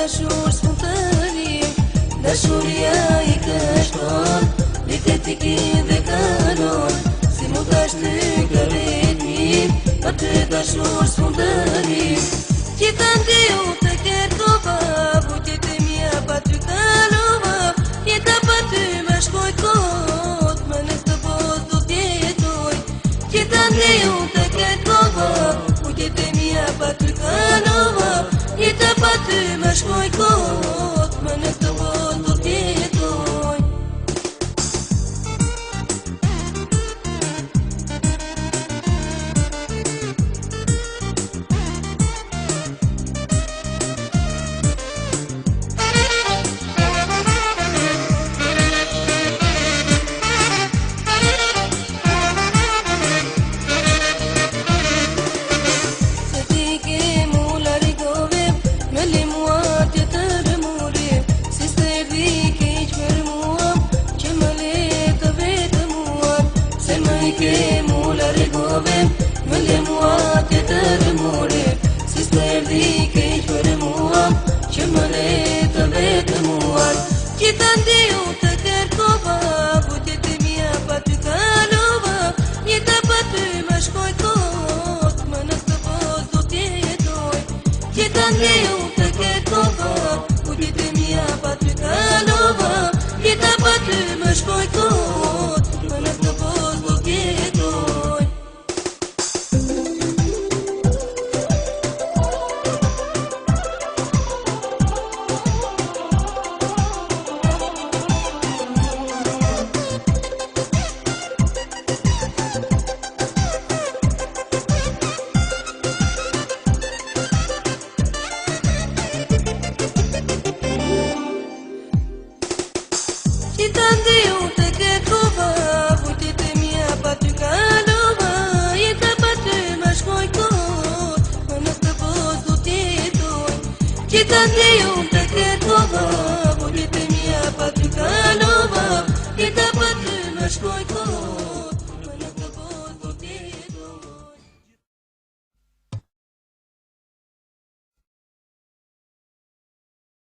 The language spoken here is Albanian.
dashur s'mund të rrim. Dashuria I kështon, rritet I kin dhe kalon. Si mu tash të kërrit min, pa të dashur s'mund të rrim. Qita ndiu të kërkova, vujtjet e mia pa ty kalova. Jeta pa ty me shkoj kot, më në këtë botë do t'jetoj. Qita ndiu të kërkova, vujtjet e mia pa ty kalova. Jeta pa ty me shkoj kot, më në këtë botë do t'jetoj. Ke mu largove, më le mua të të rëmore. Si s'perdi keq për mua, që më le të vetë mua. Qita ndiu të kërkova, vujtjet e mia pa ty kalova. Jeta pa ty më shkoj kot, më në këtë botë do t'jetoj. Qita ndiu të kërkova, vujtjet e mia pa ty kalova. Jeta pa ty më shkoj kot, më në këtë botë do t'jetoj. Qita ndiu të kërkova, vujtjet e mia pa ty kalova. Jeta pa ty më shkoj kot, më në këtë botë do t'jetoj. Qita ndiu të kërkova, vujtjet e mia pa ty kalova. Jeta pa ty më shkoj kot.